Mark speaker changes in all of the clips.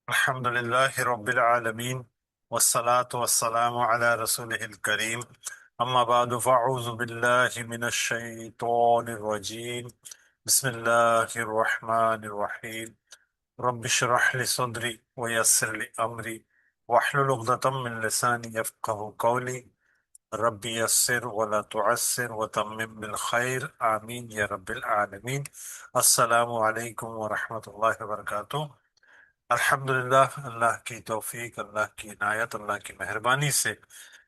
Speaker 1: الحمد لله رب العالمين، والصلاة والسلام على رسوله الكريم. أما بعد فأعوذ بالله من الشيطان الرجيم. بسم الله الرحمن الرحيم. رب اشرح لي صدري ويسر لي أمري واحلل عقدة من لساني يفقه قولي. رب يسر ولا تعسر وتمم بالخير آمين يا رب العالمين. السلام عليكم ورحمة الله وبركاته. الحمدللہ، اللہ کی توفیق، اللہ کی عنایت، اللہ کی مہربانی سے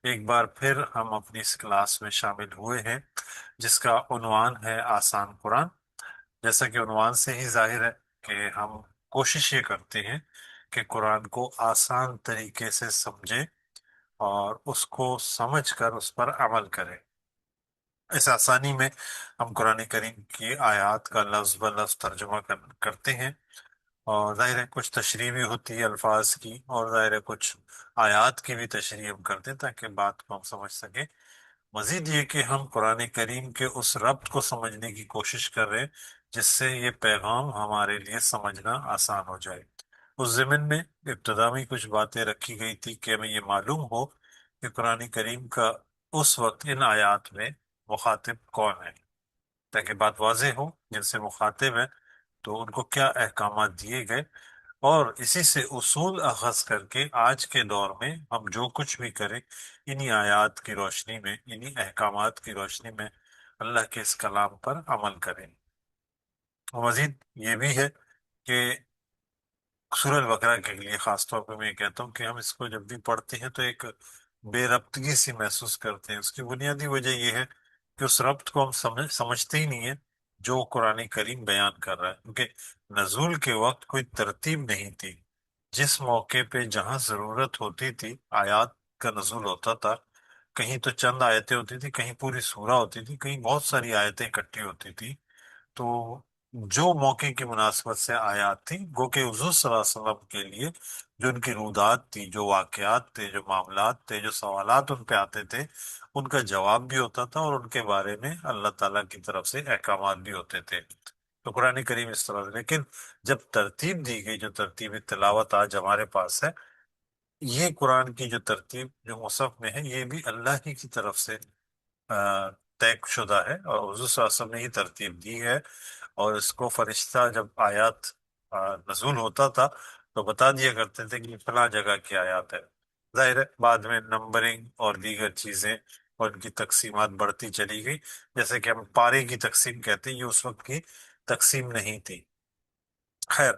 Speaker 1: ایک بار پھر ہم اپنی اس کلاس میں شامل ہوئے ہیں جس کا عنوان ہے آسان قرآن۔ جیسا کہ عنوان سے ہی ظاہر ہے کہ ہم کوشش یہ کرتے ہیں کہ قرآن کو آسان طریقے سے سمجھیں اور اس کو سمجھ کر اس پر عمل کریں۔ اس آسانی میں ہم قرآن کریم کی آیات کا لفظ بلفظ ترجمہ کرتے ہیں، اور ظاہر ہے کچھ تشریح بھی ہوتی ہے الفاظ کی، اور ظاہر ہے کچھ آیات کی بھی تشریح ہم کرتے ہیں تاکہ بات کو ہم سمجھ سکیں۔ مزید یہ کہ ہم قرآن کریم کے اس ربط کو سمجھنے کی کوشش کر رہے ہیں جس سے یہ پیغام ہمارے لیے سمجھنا آسان ہو جائے۔ اس ضمن میں ابتدا میں کچھ باتیں رکھی گئی تھی کہ ہمیں یہ معلوم ہو کہ قرآن کریم کا اس وقت ان آیات میں مخاطب کون ہے، تاکہ بات واضح ہو جن سے مخاطب ہے تو ان کو کیا احکامات دیے گئے، اور اسی سے اصول اخذ کر کے آج کے دور میں ہم جو کچھ بھی کریں انہی آیات کی روشنی میں، انہی احکامات کی روشنی میں اللہ کے اس کلام پر عمل کریں۔ اور مزید یہ بھی ہے کہ سورہ البقرہ کے لیے خاص طور پہ میں یہ کہتا ہوں کہ ہم اس کو جب بھی پڑھتے ہیں تو ایک بے ربطگی سی محسوس کرتے ہیں۔ اس کی بنیادی وجہ یہ ہے کہ اس ربط کو ہم سمجھتے ہی نہیں ہیں جو قرآن کریم بیان کر رہا ہے، کیونکہ نزول کے وقت کوئی ترتیب نہیں تھی۔ جس موقع پہ جہاں ضرورت ہوتی تھی آیات کا نزول ہوتا تھا، کہیں تو چند آیتیں ہوتی تھی، کہیں پوری سورہ ہوتی تھی، کہیں بہت ساری آیتیں اکٹھی ہوتی تھی۔ تو جو موقع کی مناسبت سے آیات تھی، گو کہ حضور صلی اللہ علیہ وسلم کے لیے جو ان کی رودات تھی، جو واقعات تھے، جو معاملات تھے، جو سوالات ان پہ آتے تھے، ان کا جواب بھی ہوتا تھا، اور ان کے بارے میں اللہ تعالیٰ کی طرف سے احکامات بھی ہوتے تھے۔ تو قرآن کریم اس طرح سے، لیکن جب ترتیب دی گئی، جو ترتیب تلاوت آج ہمارے پاس ہے، یہ قرآن کی جو ترتیب جو مصحف میں ہے یہ بھی اللہ ہی کی طرف سے طے شدہ ہے، اور حضور صلی اللہ علیہ وسلم نے یہ ترتیب دی ہے۔ اور اس کو فرشتہ جب آیات نزول ہوتا تھا تو بتا دیا کرتے تھے کہ یہ فلاں جگہ کی آیات ہے۔ ظاہر ہے بعد میں نمبرنگ اور دیگر چیزیں اور ان کی تقسیمات بڑھتی چلی گئی، جیسے کہ ہم پارے کی تقسیم کہتے ہیں، یہ اس وقت کی تقسیم نہیں تھی۔ خیر،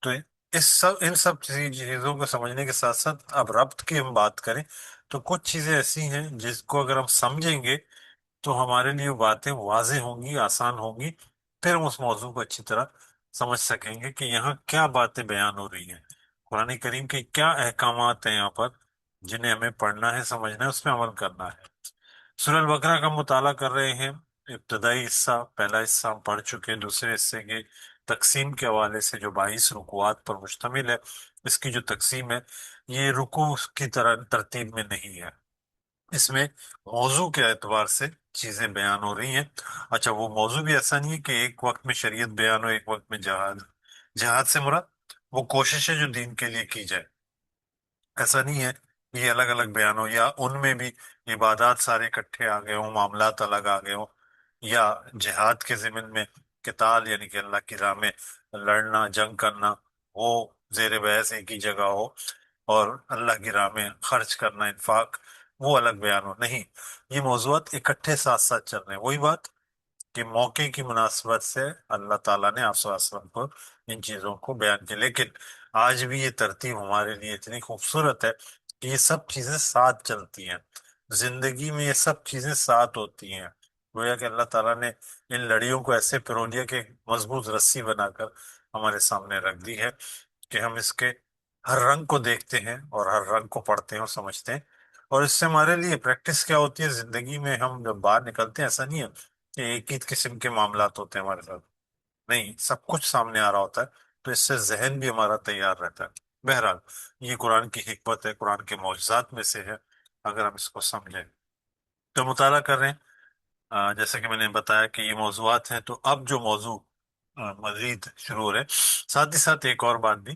Speaker 1: تو ان سب چیزوں کو سمجھنے کے ساتھ ساتھ اب ربط کی ہم بات کریں تو کچھ چیزیں ایسی ہیں جس کو اگر ہم سمجھیں گے تو ہمارے لیے باتیں واضح ہوں گی، آسان ہوں گی، پھر ہم اس موضوع کو اچھی طرح سمجھ سکیں گے کہ یہاں کیا باتیں بیان ہو رہی ہیں، قرآن کریم کے کیا احکامات ہیں یہاں پر جنہیں ہمیں پڑھنا ہے، سمجھنا ہے، اس میں عمل کرنا ہے۔ سورہ البقرہ کا مطالعہ کر رہے ہیں۔ ابتدائی حصہ، پہلا حصہ ہم پڑھ چکے ہیں، دوسرے حصے کے تقسیم کے حوالے سے جو 22 رکوعات پر مشتمل ہے، اس کی جو تقسیم ہے یہ رکوع کی طرح ترتیب میں نہیں ہے، اس میں موضوع کے اعتبار سے چیزیں بیان ہو رہی ہیں۔ اچھا، وہ موضوع بھی ایسا نہیں ہے کہ ایک وقت میں شریعت بیان ہو، ایک وقت میں جہاد۔ جہاد سے مراد وہ کوشش ہے جو دین کے لیے کی جائے، ایسا نہیں ہے یہ الگ الگ بیان ہو، یا ان میں بھی عبادات سارے اکٹھے آ گئے ہوں، معاملات الگ آ گئے ہوں، یا جہاد کے ضمن میں قتال یعنی کہ اللہ کی راہ میں لڑنا، جنگ کرنا، وہ زیر بحث ایک ہی جگہ ہو، اور اللہ کی راہ میں خرچ کرنا، انفاق، وہ الگ بیان ہو۔ نہیں، یہ موضوعات اکٹھے ساتھ ساتھ چل رہے ہیں۔ وہی بات کہ موقع کی مناسبت سے اللہ تعالیٰ نے آپ صلی اللہ علیہ وسلم کو ان چیزوں کو بیان کیا، لیکن آج بھی یہ ترتیب ہمارے لیے اتنی خوبصورت ہے کہ یہ سب چیزیں ساتھ چلتی ہیں، زندگی میں یہ سب چیزیں ساتھ ہوتی ہیں۔ گویا کہ اللہ تعالیٰ نے ان لڑیوں کو ایسے پرو لیا کہ مضبوط رسی بنا کر ہمارے سامنے رکھ دی ہے کہ ہم اس کے ہر رنگ کو دیکھتے ہیں اور ہر رنگ کو پڑھتے ہیں اور سمجھتے ہیں، اور اس سے ہمارے لیے پریکٹس کیا ہوتی ہے زندگی میں، ہم جب باہر نکلتے ہیں ایسا نہیں ہے کہ ایک ہی قسم کے معاملات ہوتے ہیں ہمارے ساتھ، نہیں، سب کچھ سامنے آ رہا ہوتا ہے، تو اس سے ذہن بھی ہمارا تیار رہتا ہے۔ بہرحال یہ قرآن کی حکمت ہے، قرآن کے معجزات میں سے ہے اگر ہم اس کو سمجھیں تو۔ مطالعہ کر رہے ہیں جیسا کہ میں نے بتایا کہ یہ موضوعات ہیں، تو اب جو موضوع مزید شروع ہو رہے ہیں، ساتھ ہی ساتھ ایک اور بات بھی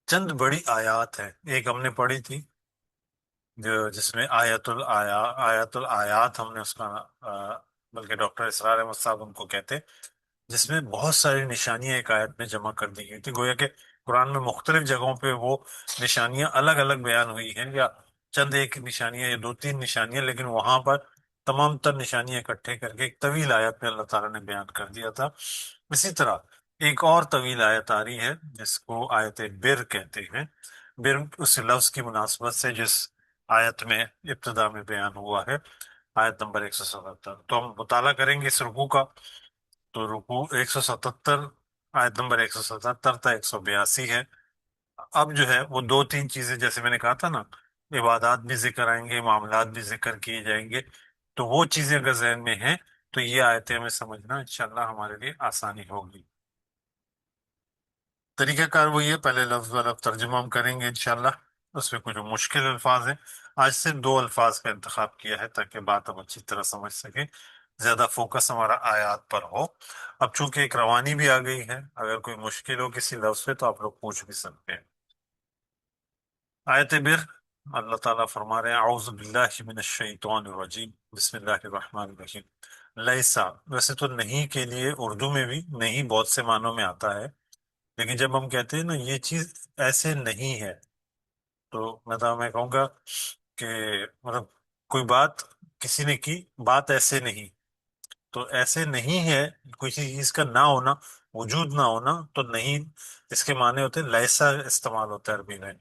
Speaker 1: چند بڑی آیات ہیں، ایک ہم نے پڑھی تھی جو جس میں آیت الآیات ہم نے اس کا بلکہ ڈاکٹر اسرار احمد صاحب ان کو کہتے، جس میں بہت ساری نشانیاں ایک آیت میں جمع کر دی گئی تھی، گویا کہ قرآن میں مختلف جگہوں پہ وہ نشانیاں الگ الگ بیان ہوئی ہیں، یا چند ایک نشانیاں یا دو تین نشانیاں، لیکن وہاں پر تمام تر نشانیاں اکٹھے کر کے ایک طویل آیت میں اللہ تعالیٰ نے بیان کر دیا تھا۔ اسی طرح ایک اور طویل آیت آ رہی ہے جس کو آیت بر کہتے ہیں۔ بر اس لفظ کی مناسبت سے جس آیت میں ابتدا میں بیان ہوا ہے، آیت نمبر 177، تو ہم مطالعہ کریں گے اس رکوع کا۔ تو رکوع 177، آیت نمبر 177 تا 182 ہے۔ اب جو ہے وہ دو تین چیزیں، جیسے میں نے کہا تھا نا، عبادات بھی ذکر آئیں گے، معاملات بھی ذکر کیے جائیں گے، تو وہ چیزیں اگر ذہن میں ہیں تو یہ آیتیں ہمیں سمجھنا انشاءاللہ ہمارے لیے آسانی ہوگی۔ طریقہ کار وہی ہے، پہلے لفظ و لفظ ترجمہ ہم کریں گے انشاءاللہ، اس میں کچھ مشکل الفاظ ہیں، آج سے دو الفاظ کا انتخاب کیا ہے تاکہ بات ہم اچھی طرح سمجھ سکیں، زیادہ فوکس ہمارا آیات پر ہو۔ اب چونکہ ایک روانی بھی آ گئی ہے، اگر کوئی مشکل ہو کسی لفظ پہ تو آپ لوگ پوچھ بھی سکتے ہیں۔ آیت بر، اللہ تعالیٰ فرما رہے ہیں اعوذ باللہ من الشیطان الرجیم، بسم اللہ الرحمن الرحیم۔ لیسا، ویسے تو نہیں کے لیے اردو میں بھی نہیں بہت سے معنوں میں آتا ہے، لیکن جب ہم کہتے ہیں نا یہ چیز ایسے نہیں ہے، تو میں کہوں گا کہ مطلب کوئی بات کسی نے کی، بات ایسے نہیں، تو ایسے نہیں ہے، کوئی چیز کا نہ ہونا، وجود نہ ہونا، تو نہیں اس کے معنی ہوتے ہیں لیسا استعمال ہوتا ہے عربی میں،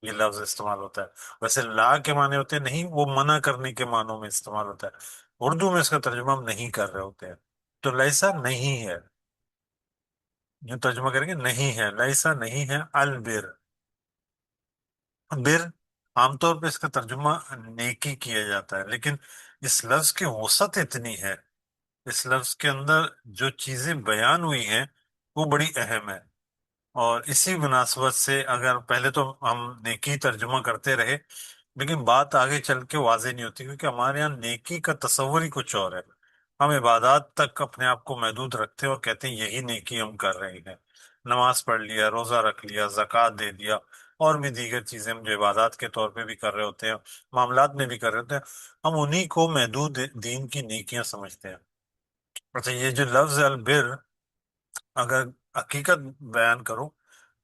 Speaker 1: یہ لفظ استعمال ہوتا ہے۔ ویسے لا کے معنی ہوتے ہیں نہیں، وہ منع کرنے کے معنوں میں استعمال ہوتا ہے، اردو میں اس کا ترجمہ ہم نہیں کر رہے ہوتے ہیں، تو لیسا نہیں ہے، جو ترجمہ کریں گے نہیں ہے، لیسا نہیں ہے البر۔ بر عام طور پہ اس کا ترجمہ نیکی کیا جاتا ہے، لیکن اس لفظ کی وسعت اتنی ہے، اس لفظ کے اندر جو چیزیں بیان ہوئی ہیں وہ بڑی اہم ہے، اور اسی مناسبت سے اگر پہلے تو ہم نیکی ترجمہ کرتے رہے، لیکن بات آگے چل کے واضح نہیں ہوتی، کیونکہ ہمارے یہاں نیکی کا تصور ہی کچھ اور ہے، ہم عبادات تک اپنے آپ کو محدود رکھتے ہیں اور کہتے ہیں یہی نیکی ہم کر رہے ہیں، نماز پڑھ لیا، روزہ رکھ لیا، زکوٰۃ دے دیا، اور بھی دیگر چیزیں ہم جو عبادات کے طور پہ بھی کر رہے ہوتے ہیں، معاملات میں بھی کر رہے ہوتے ہیں، ہم انہی کو محدود دین کی نیکیاں سمجھتے ہیں۔ اچھا، یہ جو لفظ البر، اگر حقیقت بیان کروں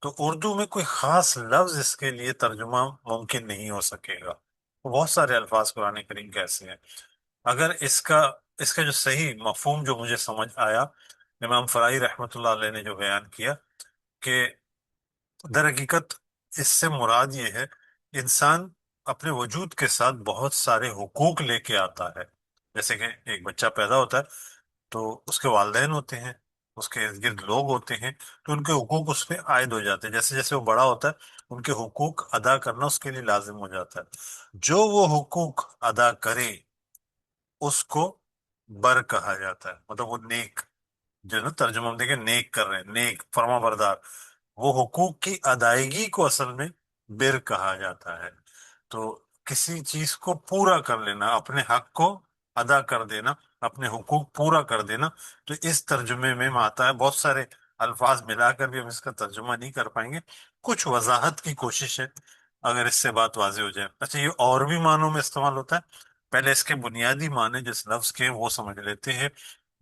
Speaker 1: تو اردو میں کوئی خاص لفظ اس کے لیے ترجمہ ممکن نہیں ہو سکے گا، بہت سارے الفاظ قرآن کریم کے ایسے ہیں، اگر اس کا جو صحیح مفہوم جو مجھے سمجھ آیا، امام فرائی رحمۃ اللہ علیہ نے جو بیان کیا کہ در حقیقت اس سے مراد یہ ہے انسان اپنے وجود کے ساتھ بہت سارے حقوق لے کے آتا ہے، جیسے کہ ایک بچہ پیدا ہوتا ہے تو اس کے والدین ہوتے ہیں، اس کے ارد گرد لوگ ہوتے ہیں، تو ان کے حقوق اس پہ عائد ہو جاتے ہیں، جیسے جیسے وہ بڑا ہوتا ہے ان کے حقوق ادا کرنا اس کے لیے لازم ہو جاتا ہے، جو وہ حقوق ادا کرے اس کو بر کہا جاتا ہے، مطلب وہ نیک، جو ہے نا ترجمہ ہم دیکھیں نیک کر رہے ہیں، نیک فرما بردار، وہ حقوق کی ادائیگی کو اصل میں بر کہا جاتا ہے، تو کسی چیز کو پورا کر لینا، اپنے حق کو ادا کر دینا، اپنے حقوق پورا کر دینا، تو اس ترجمے میں آتا ہے، بہت سارے الفاظ ملا کر بھی ہم اس کا ترجمہ نہیں کر پائیں گے، کچھ وضاحت کی کوشش ہے اگر اس سے بات واضح ہو جائے۔ اچھا، یہ اور بھی معنوں میں استعمال ہوتا ہے، پہلے اس کے بنیادی معنی جس لفظ کے ہیں وہ سمجھ لیتے ہیں۔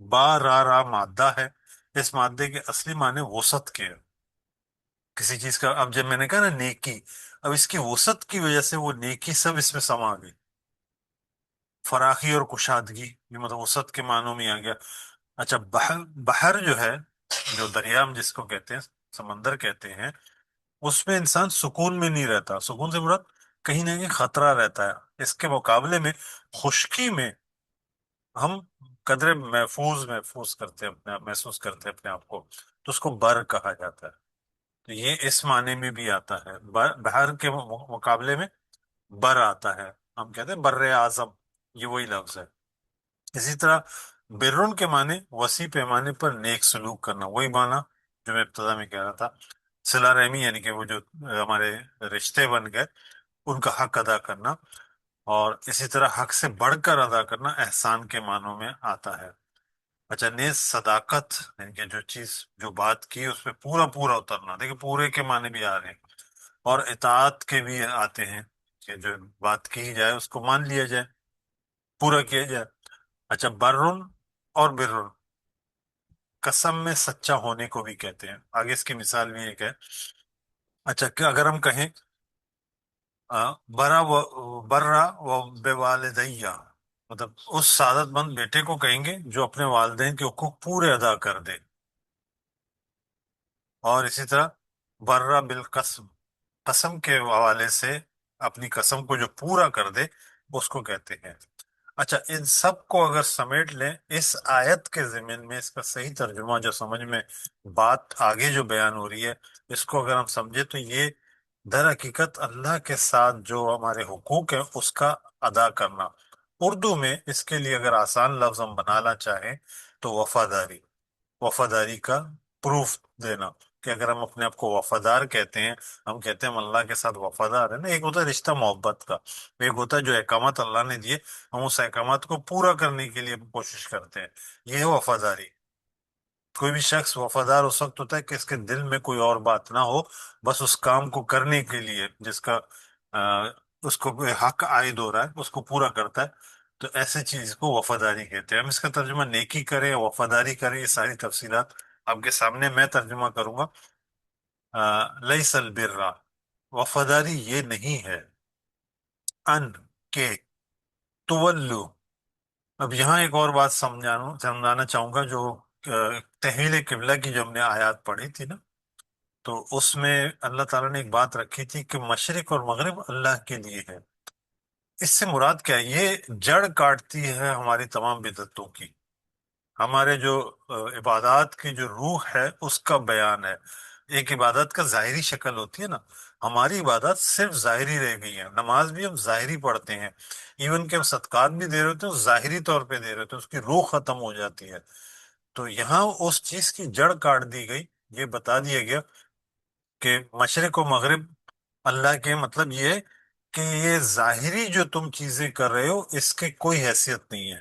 Speaker 1: با را را مادہ ہے، اس مادے کے اصلی معنی وسعت کے ہیں، کسی چیز کا، اب جب میں نے کہا نا نیکی، اب اس کی وسعت کی وجہ سے وہ نیکی سب اس میں سما گئی، فراخی اور کشادگی، یہ مطلب وسعت کے معنوں میں آ گیا۔ اچھا، بحر، بحر جو ہے، جو دریا ہم جس کو کہتے ہیں، سمندر کہتے ہیں، اس میں انسان سکون میں نہیں رہتا، سکون سے مراد کہیں نہ کہیں خطرہ رہتا ہے، اس کے مقابلے میں خشکی میں ہم قدرے محفوظ کرتے ہیں اپنے آپ، محسوس کرتے ہیں اپنے آپ کو، تو اس کو بر کہا جاتا ہے، تو یہ اس معنی میں بھی آتا ہے، بحر کے مقابلے میں بر آتا ہے، ہم کہتے ہیں بر اعظم، یہ وہی لفظ ہے۔ اسی طرح برن کے معنی وسیع پیمانے پر نیک سلوک کرنا، وہی معنی جو میں ابتدا میں کہہ رہا تھا، صلہ رحمی، یعنی کہ وہ جو ہمارے رشتے بن گئے ان کا حق ادا کرنا، اور اسی طرح حق سے بڑھ کر ادا کرنا احسان کے معنوں میں آتا ہے۔ اچھا، نیز صداقت، یعنی کہ جو چیز جو بات کی اس پہ پورا پورا اترنا، دیکھیں پورے کے معنی بھی آ رہے ہیں، اور اطاعت کے بھی آتے ہیں کہ جو بات کی جائے اس کو مان لیا جائے، پورا کیا جائے۔ اچھا، برن اور برن، قسم میں سچا ہونے کو بھی کہتے ہیں، آگے اس کی مثال بھی ایک ہے۔ اچھا، کہ اگر ہم کہیں برا برا و بے والدیہ، مطلب اس سعادت مند بیٹے کو کہیں گے جو اپنے والدین کے حقوق پورے ادا کر دے، اور اسی طرح برا بالقسم، قسم کے حوالے سے اپنی قسم کو جو پورا کر دے اس کو کہتے ہیں۔ اچھا، ان سب کو اگر سمیٹ لیں اس آیت کے ضمن میں، اس کا صحیح ترجمہ جو سمجھ میں بات آگے جو بیان ہو رہی ہے، اس کو اگر ہم سمجھے تو یہ در حقیقت اللہ کے ساتھ جو ہمارے حقوق ہیں اس کا ادا کرنا۔ اردو میں اس کے لیے اگر آسان لفظ ہم بنانا چاہیں تو وفاداری، وفاداری کا پروف دینا، کہ اگر ہم اپنے آپ کو وفادار کہتے ہیں، ہم کہتے ہیں ہم اللہ کے ساتھ وفادار ہیں نا، ایک ہوتا ہے رشتہ محبت کا، ایک ہوتا ہے جو احکامات اللہ نے دیے ہم اس احکامات کو پورا کرنے کے لیے کوشش کرتے ہیں، یہ ہے وفاداری۔ کوئی بھی شخص وفادار اس وقت ہوتا ہے کہ اس کے دل میں کوئی اور بات نہ ہو، بس اس کام کو کرنے کے لیے جس کا آ، اس کو کوئی حق عائد ہو رہا ہے اس کو پورا کرتا ہے، تو ایسے چیز کو وفاداری کہتے ہیں۔ ہم اس کا ترجمہ نیکی کریں، وفاداری کریں، یہ ساری تفصیلات آپ کے سامنے میں ترجمہ کروں گا۔ لیس البر، وفاداری یہ نہیں ہے، ان کے تولو۔ اب یہاں ایک اور بات سمجھانا چاہوں گا، جو تحویل قبلہ کی جو ہم نے آیات پڑھی تھی نا، تو اس میں اللہ تعالیٰ نے ایک بات رکھی تھی کہ مشرق اور مغرب اللہ کے لیے ہے۔ اس سے مراد کیا ہے؟ یہ جڑ کاٹتی ہے ہماری تمام بدعتوں کی، ہمارے جو عبادات کی جو روح ہے اس کا بیان ہے۔ ایک عبادت کا ظاہری شکل ہوتی ہے نا، ہماری عبادات صرف ظاہری رہ گئی ہیں، نماز بھی ہم ظاہری پڑھتے ہیں، ایون کہ ہم صدقات بھی دے رہے ہوتے ہیں ظاہری طور پہ دے رہے ہوتے ہیں، اس کی روح ختم ہو جاتی ہے۔ تو یہاں اس چیز کی جڑ کاٹ دی گئی، یہ بتا دیا گیا کہ مشرق و مغرب اللہ کے، مطلب یہ ہے کہ یہ ظاہری جو تم چیزیں کر رہے ہو اس کی کوئی حیثیت نہیں ہے،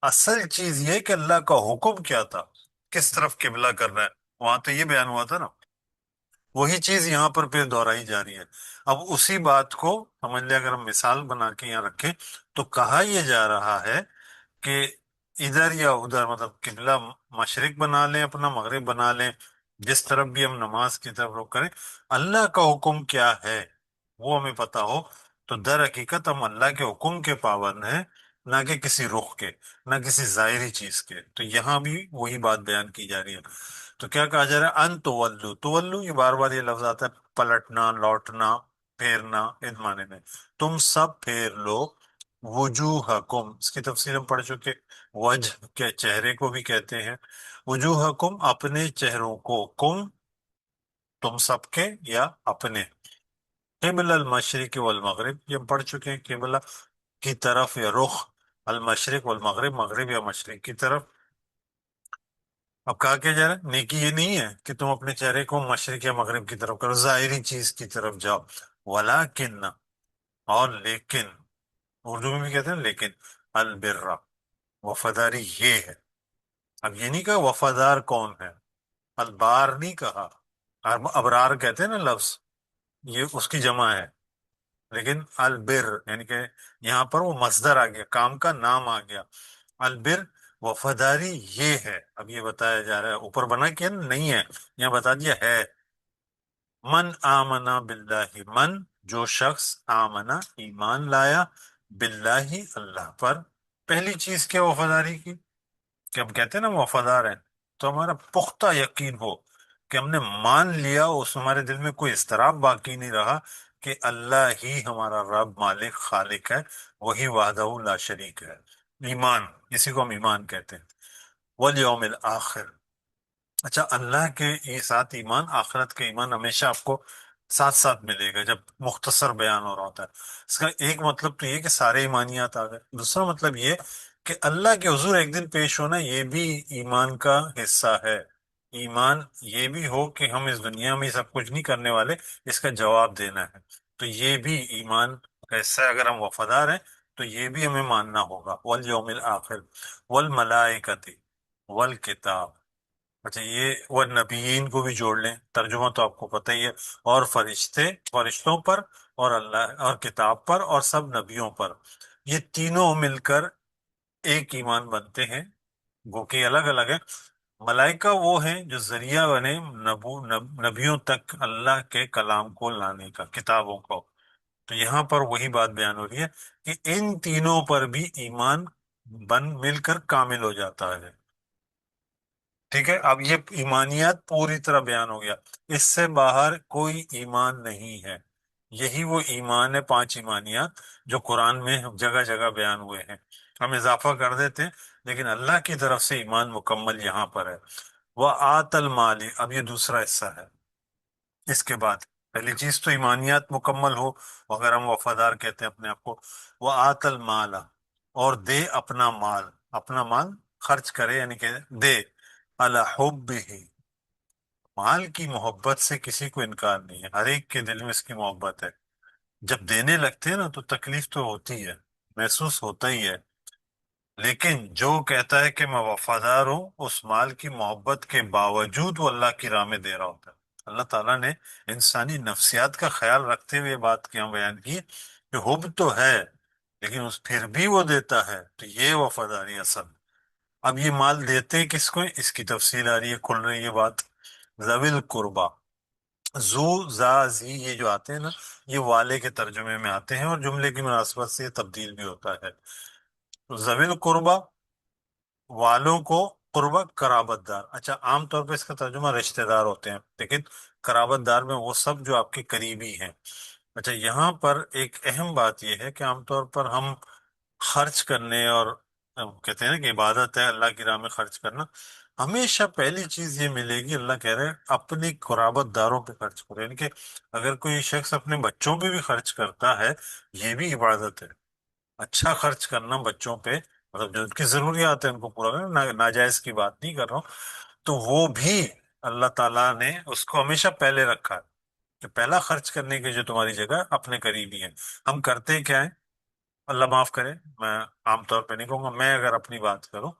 Speaker 1: اصل چیز یہ کہ اللہ کا حکم کیا تھا، کس طرف قبلہ کرنا ہے، وہاں تو یہ بیان ہوا تھا نا، وہی چیز یہاں پر پھر دہرائی جا رہی ہے۔ اب اسی بات کو سمجھ لیں، اگر ہم مثال بنا کے یہاں رکھیں تو کہا یہ جا رہا ہے کہ ادھر یا ادھر، مطلب قبلہ مشرق بنا لیں اپنا، مغرب بنا لیں، جس طرف بھی ہم نماز کی طرف رخ کریں، اللہ کا حکم کیا ہے وہ ہمیں پتا ہو، تو در حقیقت ہم اللہ کے حکم کے پابند ہیں، نہ کہ کسی رخ کے، نہ کسی ظاہری چیز کے۔ تو یہاں بھی وہی بات بیان کی جا رہی ہے۔ تو کیا کہا جا رہا ہے؟ ان تولو، تولو یہ بار بار یہ لفظ آتا ہے، پلٹنا، لوٹنا، پھیرنا، اس معنی میں تم سب پھیر لو وجوہکم، اس کی تفصیل ہم پڑھ چکے، وجہ کے چہرے کو بھی کہتے ہیں، وجوہکم اپنے چہروں کو، کم تم سب کے یا اپنے، قبل المشرق والمغرب یہ ہم پڑھ چکے ہیں، قبلہ کی طرف یا رخ، المشرق والمغرب مغرب یا مشرق کی طرف۔ اب کہا کیا جا رہا ہے؟ نیکی یہ نہیں ہے کہ تم اپنے چہرے کو مشرق یا مغرب کی طرف کرو، ظاہری چیز کی طرف جاؤ، ولیکن، اور لیکن، اردو میں بھی کہتے ہیں لیکن، البر، وفاداری یہ ہے۔ اب یہ نہیں کہا وفادار کون ہے، البار نہیں کہا، ابرار کہتے ہیں نا لفظ، یہ اس کی جمع ہے، لیکن البر یعنی کہ یہاں پر وہ مصدر آ گیا، کام کا نام آ گیا، البر وفاداری یہ ہے۔ اب یہ بتایا جا رہا ہے، اوپر بنا کیا نہیں ہے، یہاں بتا دیا ہے، من آمنا باللہ، من جو شخص، آمنا ایمان لایا، باللہ اللہ پر، پہلی چیز کیا وفاداری کی، کہ ہم کہتے ہیں نا وفادار ہیں، تو ہمارا پختہ یقین ہو کہ ہم نے مان لیا، اس ہمارے دل میں کوئی اضطراب باقی نہیں رہا کہ اللہ ہی ہمارا رب، مالک، خالق ہے، وہی وحدہ لا شریک ہے، ایمان، اسی کو ہم ایمان کہتے ہیں، والیوم الآخر۔ اچھا، اللہ کے یہ ساتھ ایمان، آخرت کے ایمان ہمیشہ آپ کو ساتھ ساتھ ملے گا جب مختصر بیان ہو رہا ہوتا ہے۔ اس کا ایک مطلب تو یہ کہ سارے ایمانیات آ گئے، دوسرا مطلب یہ کہ اللہ کے حضور ایک دن پیش ہونا یہ بھی ایمان کا حصہ ہے۔ ایمان یہ بھی ہو کہ ہم اس دنیا میں سب کچھ نہیں کرنے والے، اس کا جواب دینا ہے، تو یہ بھی ایمان کا حصہ ہے۔ اگر ہم وفادار ہیں تو یہ بھی ہمیں ماننا ہوگا، والیوم الآخر، والملائکۃ، والکتاب، اچھا، یہ وہ نبیین کو بھی جوڑ لیں، ترجمہ تو آپ کو پتہ ہی ہے، اور فرشتے، فرشتوں پر، اور اللہ اور کتاب پر، اور سب نبیوں پر، یہ تینوں مل کر ایک ایمان بنتے ہیں، گو کہ الگ الگ ہے۔ ملائکہ وہ ہیں جو ذریعہ بنے نبیوں تک اللہ کے کلام کو لانے کا، کتابوں کو۔ تو یہاں پر وہی بات بیان ہو رہی ہے کہ ان تینوں پر بھی ایمان بن مل کر کامل ہو جاتا ہے۔ ٹھیک ہے، اب یہ ایمانیات پوری طرح بیان ہو گیا، اس سے باہر کوئی ایمان نہیں ہے۔ یہی وہ ایمان ہے، پانچ ایمانیات جو قرآن میں جگہ جگہ بیان ہوئے ہیں، ہم اضافہ کر دیتے ہیں، لیکن اللہ کی طرف سے ایمان مکمل یہاں پر ہے۔ وہ آت المال، اب یہ دوسرا حصہ ہے اس کے بعد۔ پہلی چیز تو ایمانیات مکمل ہو، اگر ہم وفادار کہتے ہیں اپنے آپ کو، وہ آت المال، اور دے اپنا مال، اپنا مال خرچ کرے، یعنی کہ دے، الحب ہی، مال کی محبت سے کسی کو انکار نہیں ہے، ہر ایک کے دل میں اس کی محبت ہے۔ جب دینے لگتے ہیں نا تو تکلیف تو ہوتی ہے، محسوس ہوتا ہی ہے، لیکن جو کہتا ہے کہ میں وفادار ہوں، اس مال کی محبت کے باوجود وہ اللہ کی راہ میں دے رہا ہوتا ہے۔ اللہ تعالیٰ نے انسانی نفسیات کا خیال رکھتے ہوئے یہ بات کیوں بیان کی کہ حب تو ہے، لیکن پھر بھی وہ دیتا ہے، تو یہ وفاداری اصل۔ اب یہ مال دیتے کس کو ہیں؟ اس کی تفصیل آ رہی ہے، کھل رہی ہے بات۔ ذوی القربا، زو، زا، زی، یہ جو آتے ہیں نا، یہ والے کے ترجمے میں آتے ہیں، اور جملے کی مناسبت سے یہ تبدیل بھی ہوتا ہے۔ تو ذوی القربا، والوں کو، قربا قرابت دار، اچھا عام طور پہ اس کا ترجمہ رشتہ دار ہوتے ہیں، لیکن قرابت دار میں وہ سب جو آپ کے قریبی ہیں۔ اچھا، یہاں پر ایک اہم بات یہ ہے کہ عام طور پر ہم خرچ کرنے، اور کہتے ہیں نا کہ عبادت ہے اللہ کی راہ میں خرچ کرنا، ہمیشہ پہلی چیز یہ ملے گی، اللہ کہہ رہے ہیں اپنی قرابت داروں پہ خرچ کرو، یعنی کہ اگر کوئی شخص اپنے بچوں پہ بھی خرچ کرتا ہے، یہ بھی عبادت ہے۔ اچھا خرچ کرنا بچوں پہ، مطلب جو ان کی ضروریات ہیں ان کو پورا کرنا، ناجائز کی بات نہیں کر رہا ہوں، تو وہ بھی اللہ تعالیٰ نے اس کو ہمیشہ پہلے رکھا ہے، کہ پہلا خرچ کرنے کی جو تمہاری جگہ اپنے قریبی ہیں۔ ہم کرتے کیا ہے، اللہ معاف کرے، میں عام طور پہ نہیں کہوں گا، میں اگر اپنی بات کروں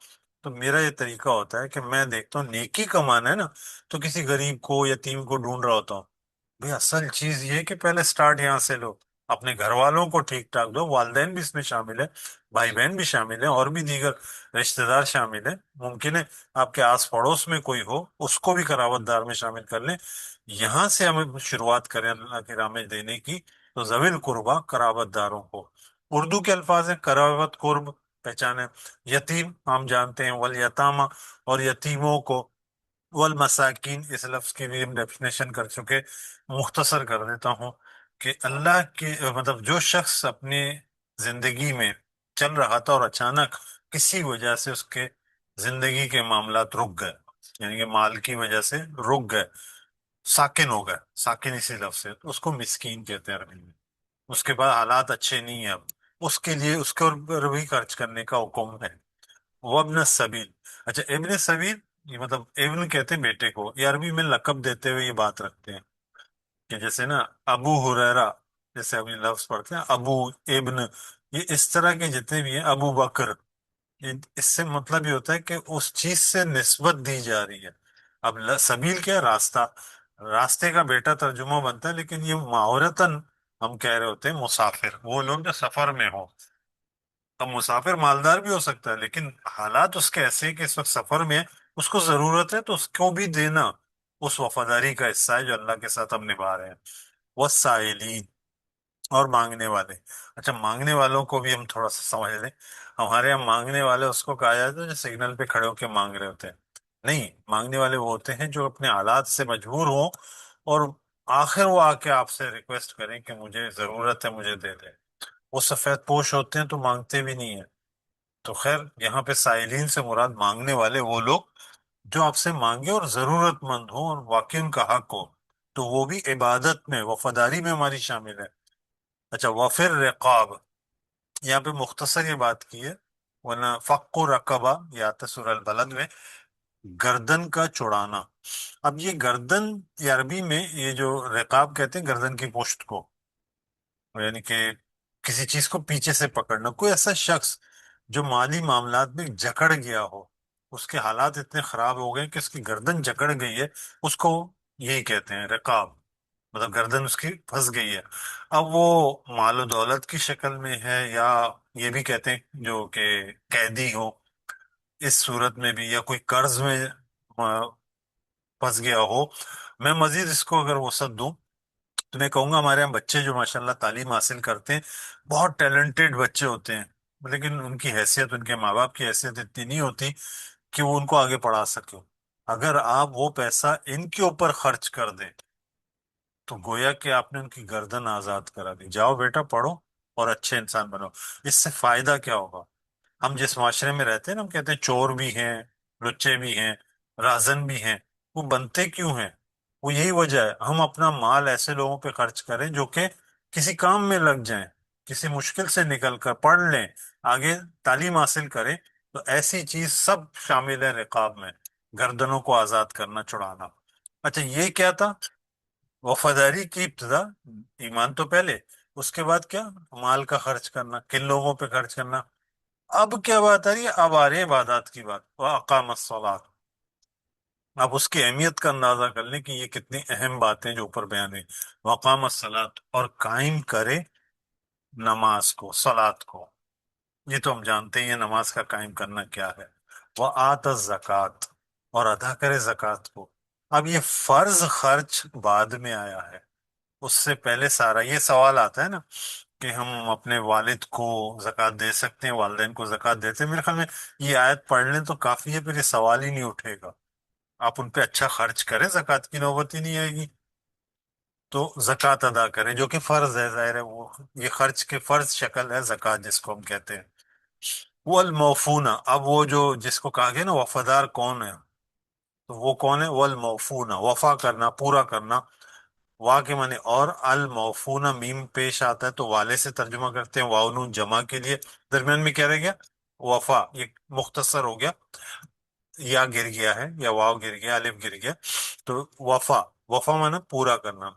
Speaker 1: تو میرا یہ طریقہ ہوتا ہے کہ میں دیکھتا ہوں نیکی کمانا ہے نا، تو کسی غریب کو، یتیم کو ڈھونڈ رہا ہوتا ہوں۔ بھئی اصل چیز یہ ہے کہ پہلے سٹارٹ یہاں سے لو، اپنے گھر والوں کو ٹھیک ٹھاک دو، والدین بھی اس میں شامل ہے، بھائی بہن بھی شامل ہیں، اور بھی دیگر رشتہ دار شامل ہیں، ممکن ہے آپ کے آس پڑوس میں کوئی ہو، اس کو بھی قرابت دار میں شامل کر لیں۔ یہاں سے ہمیں شروعات کریں اللہ کی راہ میں دینے کی، تو ذوی القربا، قرابت داروں کو، اردو کے الفاظ ہیں قرابت، قرب، پہچانے۔ یتیم ہم جانتے ہیں، والیتامہ، اور یتیموں کو، والمساکین، اس لفظ کی بھی ہم ڈیفینیشن کر چکے، مختصر کر دیتا ہوں کہ اللہ کی مطلب جو شخص اپنی زندگی میں چل رہا تھا اور اچانک کسی وجہ سے اس کے زندگی کے معاملات رک گئے، یعنی کہ مال کی وجہ سے رک گئے، ساکن ہو گئے، ساکن اسی لفظ سے، تو اس کو مسکین کہتے ہیں عربی میں۔ اس کے بعد حالات اچھے نہیں ہیں اب، اس کے لیے اس کے اوپر بھی خرچ کرنے کا حکم ہے۔ وابن السبیل، اچھا ابن سبیل، یہ مطلب ابن کہتے ہیں بیٹے کو، یہ عربی میں لقب دیتے ہوئے یہ بات رکھتے ہیں، کہ جیسے نا ابو ہریرہ، جیسے ابھی لفظ پڑھتے ہیں ابو، ابن، یہ اس طرح کے جتنے بھی ہیں، ابو بکر، اس سے مطلب یہ ہوتا ہے کہ اس چیز سے نسبت دی جا رہی ہے۔ اب سبیل کیا ہے؟ راستہ، راستے کا بیٹا ترجمہ بنتا ہے، لیکن یہ معورتاً ہم کہہ رہے ہوتے ہیں مسافر، وہ لوگ جو سفر میں ہوں۔ اب مسافر مالدار بھی ہو سکتا ہے، لیکن حالات اس کے ایسے ہیں کہ اس وقت سفر میں ہے، اس کو ضرورت ہے، تو اس کو بھی دینا اس وفاداری کا حصہ ہے جو اللہ کے ساتھ ہم نبھا رہے ہیں۔ والسائلین، اور مانگنے والے۔ اچھا، مانگنے والوں کو بھی ہم تھوڑا سا سمجھ لیں، ہمارے یہاں مانگنے والے اس کو کہا جاتا ہے جو سگنل پہ کھڑے ہو کے مانگ رہے ہوتے ہیں، نہیں، مانگنے والے وہ ہوتے ہیں جو اپنے حالات سے مجبور ہوں، اور آخر وہ آ کے آپ سے ریکویسٹ کریں کہ مجھے ضرورت ہے، مجھے دے دیں۔ وہ سفید پوش ہوتے ہیں تو مانگتے بھی نہیں ہیں۔ تو خیر، یہاں پہ سائلین سے مراد مانگنے والے وہ لوگ جو آپ سے مانگے اور ضرورت مند ہوں اور واقعی ان کا حق ہو، تو وہ بھی عبادت میں، وفاداری میں ہماری شامل ہے۔ اچھا، وفر رقاب، یہاں پہ مختصر یہ بات کی ہے، ورنہ فق و رقبہ یہ آتا ہے سورہ البلد میں، گردن کا چڑانا۔ اب یہ گردن، یہ عربی میں یہ جو رقاب کہتے ہیں گردن کی پشت کو، یعنی کہ کسی چیز کو پیچھے سے پکڑنا، کوئی ایسا شخص جو مالی معاملات میں جکڑ گیا ہو، اس کے حالات اتنے خراب ہو گئے کہ اس کی گردن جکڑ گئی ہے، اس کو یہی کہتے ہیں رقاب، مطلب گردن اس کی پھنس گئی ہے۔ اب وہ مال و دولت کی شکل میں ہے، یا یہ بھی کہتے ہیں جو کہ قیدی ہو اس صورت میں بھی، یا کوئی قرض میں آ، پھنس گیا ہو۔ میں مزید اس کو اگر وسعت دوں تو میں کہوں گا ہمارے یہاں بچے جو ماشاءاللہ تعلیم حاصل کرتے ہیں، بہت ٹیلنٹڈ بچے ہوتے ہیں، لیکن ان کی حیثیت، ان کے ماں باپ کی حیثیت اتنی نہیں ہوتی کہ وہ ان کو آگے پڑھا سکے۔ اگر آپ وہ پیسہ ان کے اوپر خرچ کر دیں تو گویا کہ آپ نے ان کی گردن آزاد کرا دی، جاؤ بیٹا پڑھو اور اچھے انسان بنو۔ اس سے فائدہ کیا ہوگا؟ ہم جس معاشرے میں رہتے ہیں نا، ہم کہتے ہیں چور بھی ہیں، لچے بھی ہیں، رازن بھی ہیں، وہ بنتے کیوں ہیں؟ وہ یہی وجہ ہے، ہم اپنا مال ایسے لوگوں پہ خرچ کریں جو کہ کسی کام میں لگ جائیں، کسی مشکل سے نکل کر پڑھ لیں، آگے تعلیم حاصل کریں۔ تو ایسی چیز سب شامل ہے رقاب میں، گردنوں کو آزاد کرنا، چھڑانا۔ اچھا، یہ کیا تھا؟ وفاداری کی ابتدا، ایمان تو پہلے، اس کے بعد کیا؟ مال کا خرچ کرنا، کن لوگوں پہ خرچ کرنا؟ اب کیا بات آ رہی ہے؟ اب آ رہی ہے عبادات کی بات، وَأَقَامَ الصَّلَاةَ۔ آپ اس کی اہمیت کا اندازہ کر لیں کہ یہ کتنی اہم باتیں جو اوپر بیان ہوئی۔ وَأَقَامَ الصَّلَاةَ، اور قائم کرے نماز کو، صلات کو۔ یہ تو ہم جانتے ہیں یہ نماز کا قائم کرنا کیا ہے۔ وَآتَ الزَّكَاةَ، اور ادا کرے زکوٰۃ کو۔ اب یہ فرض خرچ بعد میں آیا ہے، اس سے پہلے سارا یہ سوال آتا ہے نا کہ ہم اپنے والد کو زکوٰۃ دے سکتے ہیں، والدین کو زکوٰۃ دیتے ہیں؟ میرے خیال میں یہ آیت پڑھ لیں تو کافی ہے، پھر یہ سوال ہی نہیں اٹھے گا۔ آپ ان پہ اچھا خرچ کریں، زکوٰۃ کی نوبت ہی نہیں آئے گی۔ تو زکوٰۃ ادا کریں جو کہ فرض ہے، ظاہر ہے وہ یہ خرچ کے فرض شکل ہے زکوٰۃ جس کو ہم کہتے ہیں۔ وہ الموفون، اب وہ جو جس کو کہا گیا نا وفادار کون ہے، تو وہ کون ہے؟ وہ الموفون، وفا کرنا، پورا کرنا۔ وا کے معنی اور، الموفون میم پیش آتا ہے تو والے سے ترجمہ کرتے ہیں، واو نون جمع کے لیے، درمیان میں کیا رہ گیا؟ وفا، یہ مختصر ہو گیا، یا گر گیا ہے، یا واو گر گیا، الف گر گیا، تو وفا، وفا معنی پورا کرنا۔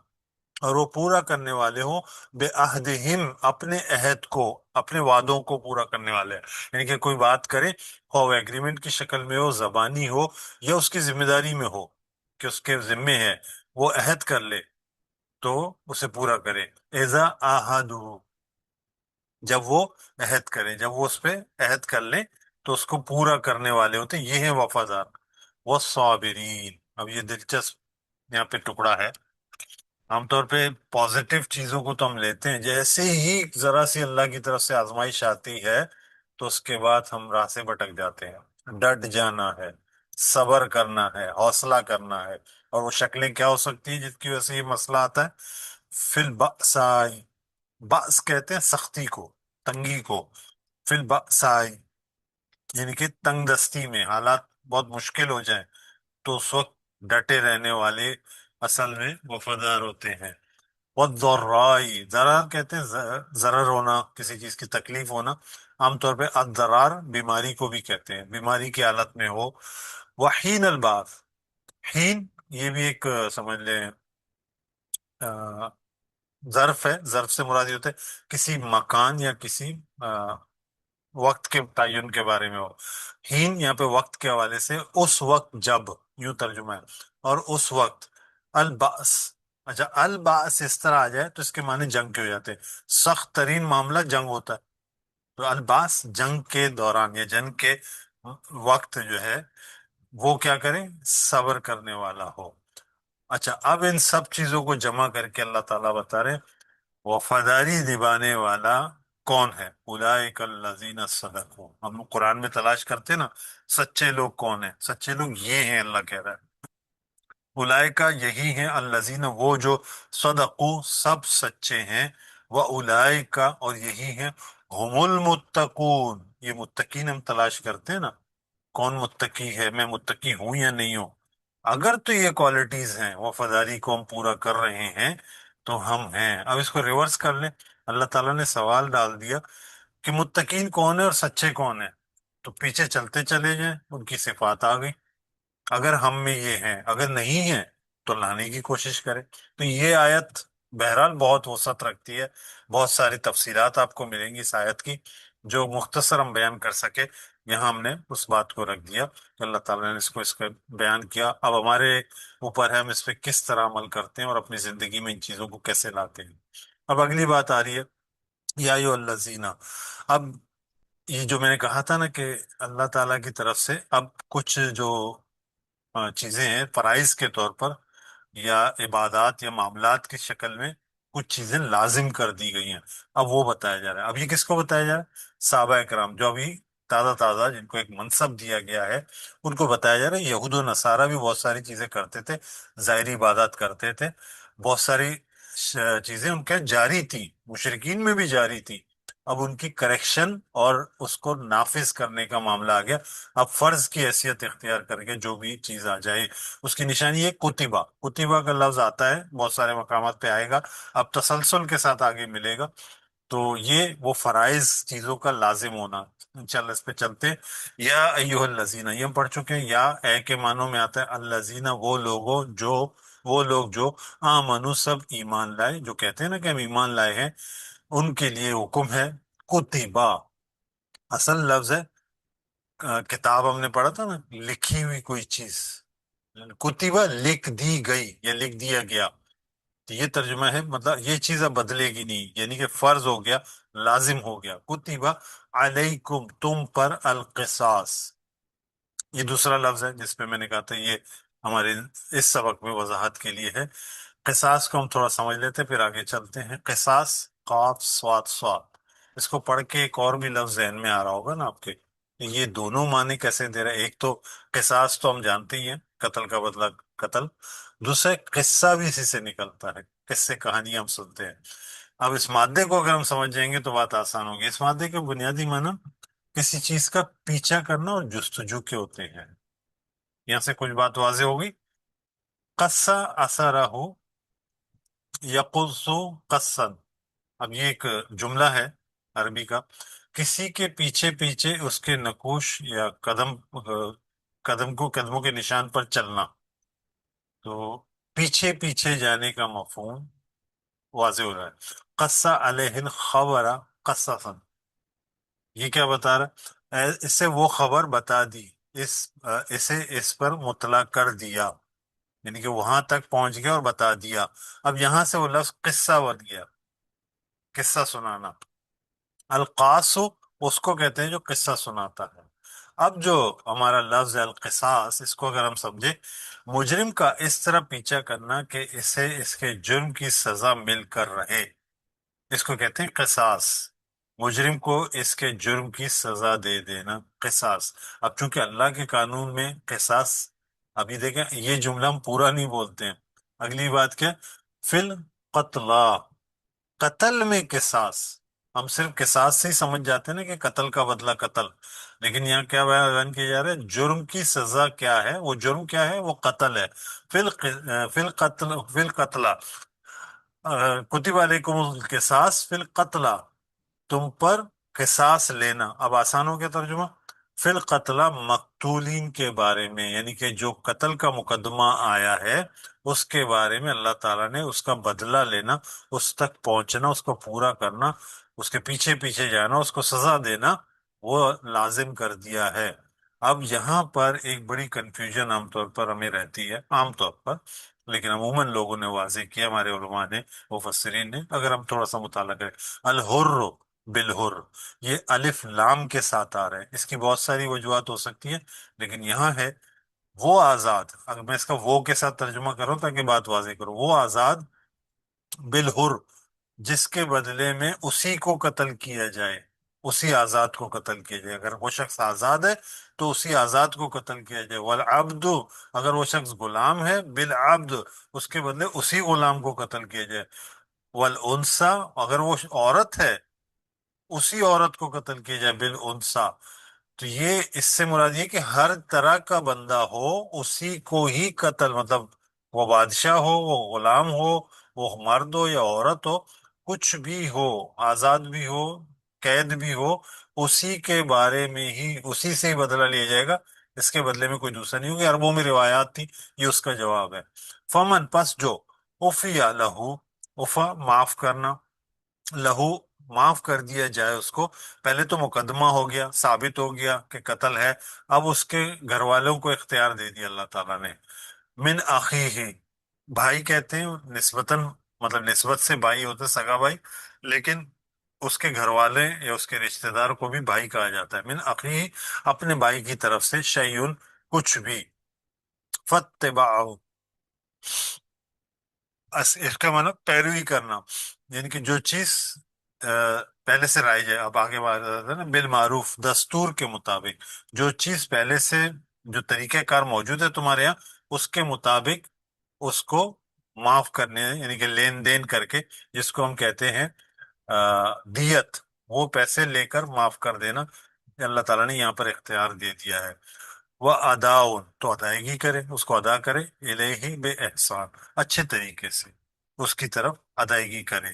Speaker 1: اور وہ پورا کرنے والے ہوں بے عہدہم، اپنے عہد کو، اپنے وعدوں کو پورا کرنے والے ہیں۔ یعنی کہ کوئی بات کرے، خواہ وہ ایگریمنٹ کی شکل میں ہو، زبانی ہو، یا اس کی ذمہ داری میں ہو کہ اس کے ذمے ہے، وہ عہد کر لے تو اسے پورا کرے۔ اذا آہدوا، جب وہ عہد کریں، جب وہ اس پہ عہد کر لیں تو اس کو پورا کرنے والے ہوتے ہیں، یہ ہیں وفادار۔ والصابرین، اب یہ دلچسپ یہاں پہ ٹکڑا ہے۔ عام طور پہ پازیٹیو چیزوں کو تو ہم لیتے ہیں، جیسے ہی ذرا سی اللہ کی طرف سے آزمائش آتی ہے تو اس کے بعد ہم راہ سے بھٹک جاتے ہیں۔ ڈٹ جانا ہے، صبر کرنا ہے، حوصلہ کرنا ہے۔ اور وہ شکلیں کیا ہو سکتی ہیں جس کی وجہ سے یہ مسئلہ آتا ہے؟ فی البأساء، بأس کہتے ہیں سختی کو، تنگی کو۔ فی البأساء، یعنی کہ تنگ دستی میں، حالات بہت مشکل ہو جائیں تو اس وقت ڈٹے رہنے والے اصل میں وفادار ہوتے ہیں۔ والضراء، ضرر کہتے ہیں ضرر ہونا، کسی چیز کی تکلیف ہونا، عام طور پہ الضرار بیماری کو بھی کہتے ہیں، بیماری کی حالت میں ہو۔ وحین البعث، حین یہ بھی ایک سمجھ لیں ظرف ہے، ظرف سے مراد یہ ہوتا ہے کسی مکان یا کسی وقت کے تعین کے بارے میں ہو۔ ہین یہاں پہ وقت کے حوالے سے اس وقت جب، یوں ترجمہ ہے، اور اس وقت الباس۔ اچھا، الباس اس طرح آ جائے تو اس کے معنی جنگ کے ہو جاتے ہیں، سخت ترین معاملہ جنگ ہوتا ہے، تو الباس جنگ کے دوران یا جنگ کے وقت جو ہے وہ کیا کریں؟ صبر کرنے والا ہو۔ اچھا، اب ان سب چیزوں کو جمع کر کے اللہ تعالیٰ بتا رہے ہیں وفاداری نبھانے والا کون ہے؟ اولئک الذین صدقوا، ہم لوگ قرآن میں تلاش کرتے ہیں نا سچے لوگ کون ہیں، سچے لوگ یہ ہیں، اللہ کہہ رہا ہے اولئک، یہی ہیں، الذین وہ جو، صدقوا سب سچے ہیں، واولئک اور یہی ہیں، ہم المتقون، یہ متقین ہم تلاش کرتے ہیں نا، کون متقی ہے، میں متقی ہوں یا نہیں ہوں؟ اگر تو یہ کوالٹیز ہیں، وفاداری کو ہم پورا کر رہے ہیں تو ہم ہیں۔ اب اس کو ریورس کر لیں، اللہ تعالیٰ نے سوال ڈال دیا کہ متقین کون ہے اور سچے کون ہیں، تو پیچھے چلتے چلے جائیں، ان کی صفات آ گئی۔ اگر ہم میں یہ ہیں، اگر نہیں ہیں تو لانے کی کوشش کریں۔ تو یہ آیت بہرحال بہت وسعت رکھتی ہے، بہت ساری تفصیلات آپ کو ملیں گی اس آیت کی، جو مختصر ہم بیان کر سکے، یہاں ہم نے اس بات کو رکھ دیا کہ اللہ تعالیٰ نے اس کا بیان کیا، اب ہمارے اوپر ہے ہم اس پہ کس طرح عمل کرتے ہیں اور اپنی زندگی میں ان چیزوں کو کیسے لاتے ہیں۔ اب اگلی بات آ رہی ہے، یا ایھا الذین، اب یہ جو میں نے کہا تھا نا کہ اللہ تعالیٰ کی طرف سے اب کچھ جو چیزیں ہیں فرائض کے طور پر یا عبادات یا معاملات کی شکل میں کچھ چیزیں لازم کر دی گئی ہیں، اب وہ بتایا جا رہا ہے۔ اب یہ کس کو بتایا جا رہا ہے؟ صحابہ کرام جو ابھی تازہ تازہ جن کو ایک منصب دیا گیا ہے، ان کو بتایا جا رہا ہے۔ یہود و نصارہ بھی بہت ساری چیزیں کرتے تھے، ظاہری عبادات کرتے تھے، بہت ساری چیزیں ان کے جاری تھی، مشرکین میں بھی جاری تھی۔ اب ان کی کریکشن اور اس کو نافذ کرنے کا معاملہ آ گیا۔ اب فرض کی حیثیت اختیار کر کے جو بھی چیز آ جائے، اس کی نشانی ہے کتبہ، کتبہ کا لفظ آتا ہے بہت سارے مقامات پہ آئے گا، اب تسلسل کے ساتھ آگے ملے گا۔ تو یہ وہ فرائض چیزوں کا لازم ہونا، انشاءاللہ اس پہ چلتے ہیں۔ یا ایھا الذین، یہ ہم پڑھ چکے ہیں، یا اے کے معنوں میں آتا ہے الذین، وہ لوگ جو آمنو، سب ایمان لائے، جو کہتے ہیں نا کہ ہم ایمان لائے ہیں، ان کے لیے حکم ہے کتبہ، اصل لفظ ہے کتاب ہم نے پڑھا تھا نا، لکھی ہوئی کوئی چیز، کتبہ لکھ دی گئی یا لکھ دیا گیا، تو یہ ترجمہ ہے، مطلب یہ چیز اب بدلے گی نہیں، یعنی کہ فرض ہو گیا، لازم ہو گیا۔ کتبہ علیکم، تم پر، القصاص، یہ دوسرا لفظ ہے جس پہ میں نے کہا تھا یہ ہمارے اس سبق میں وضاحت کے لیے ہے۔ قصاص کو ہم تھوڑا سمجھ لیتے ہیں، پھر آگے چلتے ہیں۔ قصاص، قاف صاد صاد، اس کو پڑھ کے ایک اور بھی لفظ ذہن میں آ رہا ہوگا نا آپ کے، یہ دونوں معنی کیسے دے رہے ہیں؟ ایک تو قصاص تو ہم جانتے ہی ہیں، قتل کا بدلہ قتل، دوسرا ایک قصہ بھی اسی سے نکلتا ہے، قصے کہانیاں ہم سنتے ہیں۔ اب اس مادے کو اگر ہم سمجھ جائیں گے تو بات آسان ہوگی۔ اس مادے کے بنیادی معنی کسی چیز کا پیچھا کرنا اور جستجو کے ہوتے ہیں۔ یہاں سے کچھ بات واضح ہوگی۔ قصہ اثرہ، یقص قصا، اب یہ ایک جملہ ہے عربی کا، کسی کے پیچھے پیچھے اس کے نقوش یا قدموں کے نشان پر چلنا، تو پیچھے پیچھے جانے کا مفہوم واضح ہو رہا ہے۔ قصہ علیہ الخبر قصصا، یہ کیا بتا رہا ہے؟ اس سے وہ خبر بتا دی، اسے اس پر مطلع کر دیا، یعنی کہ وہاں تک پہنچ گیا اور بتا دیا۔ اب یہاں سے وہ لفظ قصہ بن گیا، قصہ سنانا۔ القاص اس کو کہتے ہیں جو قصہ سناتا ہے۔ اب جو ہمارا لفظ ہے القصاص، اس کو اگر ہم سمجھے، مجرم کا اس طرح پیچھا کرنا کہ اسے اس کے جرم کی سزا مل کر رہے، اس کو کہتے ہیں قصاص۔ مجرم کو اس کے جرم کی سزا دے دینا، قصاص۔ اب چونکہ اللہ کے قانون میں قصاص، ابھی دیکھیں یہ جملہ ہم پورا نہیں بولتے ہیں، اگلی بات کیا؟ فی القتلی، قتل میں قصاص، ہم صرف قصاص سے ہی سمجھ جاتے ہیں نا کہ قتل کا بدلہ قتل، لیکن یہاں کیا بیان کیا جا رہا ہے؟ جرم کی سزا کیا ہے؟ وہ جرم کیا ہے؟ وہ قتل ہے۔ فی القتل، کتب علیکم القصاص فی القتل، تم پر قصاص لینا۔ اب آسان ہو گیا ترجمہ، فی القتلہ، مقتولین کے بارے میں، یعنی کہ جو قتل کا مقدمہ آیا ہے اس کے بارے میں اللہ تعالیٰ نے اس کا بدلہ لینا، اس تک پہنچنا، اس کو پورا کرنا، اس کے پیچھے پیچھے جانا، اس کو سزا دینا، وہ لازم کر دیا ہے۔ اب یہاں پر ایک بڑی کنفیوژن عام طور پر ہمیں رہتی ہے، عام طور پر، لیکن عموماً لوگوں نے واضح کیا، ہمارے علماء نے، مفسرین نے، اگر ہم تھوڑا سا مطالعہ کریں، الحر بالحر، یہ الف لام کے ساتھ آ رہا ہے، اس کی بہت ساری وجوہات ہو سکتی ہیں، لیکن یہاں ہے وہ آزاد، اگر میں اس کا وہ کے ساتھ ترجمہ کروں تاکہ بات واضح کروں، وہ آزاد بالحر، جس کے بدلے میں اسی کو قتل کیا جائے، اسی آزاد کو قتل کیا جائے، اگر وہ شخص آزاد ہے تو اسی آزاد کو قتل کیا جائے۔ والعبد، اگر وہ شخص غلام ہے، بالعبد، اس کے بدلے اسی غلام کو قتل کیا جائے۔ والانثى، اگر وہ عورت ہے اسی عورت کو قتل کیا جائے، بالانثى، تو یہ اس سے مراد یہ کہ ہر طرح کا بندہ ہو اسی کو ہی قتل، مطلب وہ بادشاہ ہو، وہ غلام ہو، وہ مرد ہو یا عورت ہو، کچھ بھی ہو، آزاد بھی ہو، قید بھی ہو، اسی کے بارے میں ہی، اسی سے ہی بدلہ لیا جائے گا، اس کے بدلے میں کوئی دوسرا نہیں ہوگا۔ عربوں میں روایات تھی، یہ اس کا جواب ہے۔ فمن، پس جو، عفی لہو، عفا معاف کرنا، لہو معاف کر دیا جائے اس کو. پہلے تو مقدمہ ہو گیا، ثابت ہو گیا کہ قتل ہے، اب اس کے گھر والوں کو اختیار دے دیا اللہ تعالیٰ نے. من اخیہ، بھائی کہتے ہیں نسبتاً، مطلب نسبت سے بھائی ہوتے سگا بھائی، لیکن اس کے گھر والے یا اس کے رشتہ دار کو بھی بھائی کہا جاتا ہے. من اخیہ، اپنے بھائی کی طرف سے، شیئن، کچھ بھی. فاتبعہ، اس کا مطلب پیروی کرنا، یعنی کہ جو چیز پہلے سے رائج ہے. اب آگے بات آتا ہے نا، بالمعروف، دستور کے مطابق، جو چیز پہلے سے، جو طریقہ کار موجود ہے تمہارے یہاں، اس کے مطابق اس کو معاف کرنے، یعنی کہ لین دین کر کے، جس کو ہم کہتے ہیں دیت، وہ پیسے لے کر معاف کر دینا، یہ اللہ تعالیٰ نے یہاں پر اختیار دے دیا ہے. وہ اداؤن، تو ادائیگی کرے، اس کو ادا کرے، الیہ بے احسان، اچھے طریقے سے اس کی طرف ادائیگی کرے.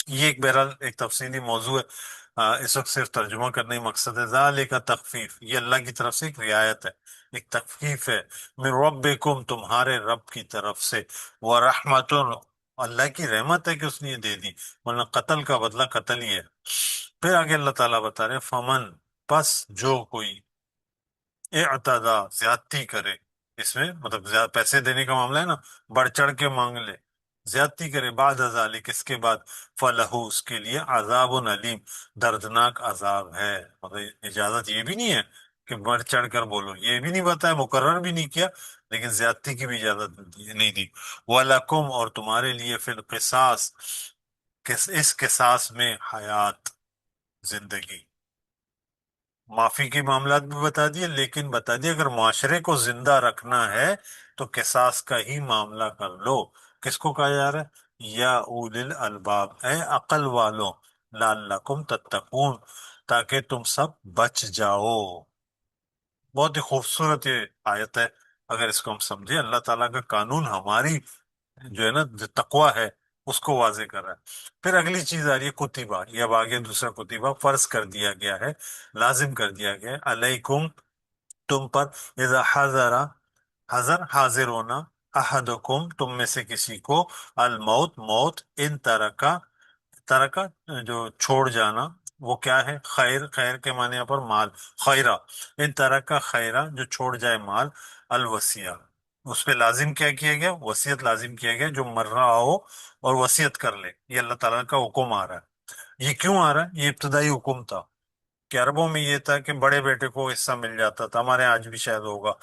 Speaker 1: یہ ایک بہرحال ایک تفصیلی موضوع ہے، اس وقت صرف ترجمہ کرنے ہی مقصد ہے. ذالک تخفیف، یہ اللہ کی طرف سے ایک رعایت ہے، ایک تخفیف ہے. من ربکم، تمہارے رب کی طرف سے. ورحمت، اللہ کی رحمت ہے کہ اس نے یہ دے دی، ورنہ قتل کا بدلہ قتل ہی ہے. پھر آگے اللہ تعالیٰ بتا رہے ہیں، فمن، پس جو کوئی، اعتدا، زیادتی کرے، اس میں مطلب پیسے دینے کا معاملہ ہے نا، بڑھ چڑھ کے مانگ لے، زیادتی کرے، بعد ذالک، اس کے بعد، فلہو، اس کے لیے عذاب علیم، دردناک عذاب ہے. مطلب اجازت یہ بھی نہیں ہے کہ بڑھ چڑھ کر بولو، یہ بھی نہیں بتایا، مقرر بھی نہیں کیا، لیکن زیادتی کی بھی اجازت نہیں دی. وَلَكُمْ، اور تمہارے لیے، فی القصاص، اس قصاص میں، حیات، زندگی. معافی کے معاملات بھی بتا دیے، لیکن بتا دیے اگر معاشرے کو زندہ رکھنا ہے تو قصاص کا ہی معاملہ کر لو. کس کو کہا جا رہا ہے؟ یا اول الالباب، اے عقل والوں، لعلکم تتقون، تاکہ تم سب بچ جاؤ. بہت ہی خوبصورت یہ آیت ہے. اگر اس کو ہم سمجھیں، اللہ تعالیٰ کا قانون ہماری جو ہے نا، جو تقوی ہے، اس کو واضح کر رہا ہے. پھر اگلی چیز آ رہی ہے کتبہ، یہ اب آگے دوسرا کتبہ فرض کر دیا گیا ہے، لازم کر دیا گیا ہے. علیکم، تم پر، اذا حضر، حضر حاضر ہونا، احدکم، تم میں سے کسی کو، الموت، موت، ان ترکا، ترکا جو چھوڑ جانا، وہ کیا ہے؟ خیر، خیر کے معنی یہاں پر مال، خیرہ، ان ترکا خیرہ، جو چھوڑ جائے مال، الوصیہ، اس پہ لازم کیا گیا؟ وصیت لازم کیا گیا، جو مر رہا ہو اور وصیت کر لے. یہ اللہ تعالیٰ کا حکم آ رہا ہے. یہ کیوں آ رہا ہے؟ یہ ابتدائی حکم تھا کہ عربوں میں یہ تھا کہ بڑے بیٹے کو حصہ مل جاتا تھا، ہمارے آج بھی شاید ہوگا.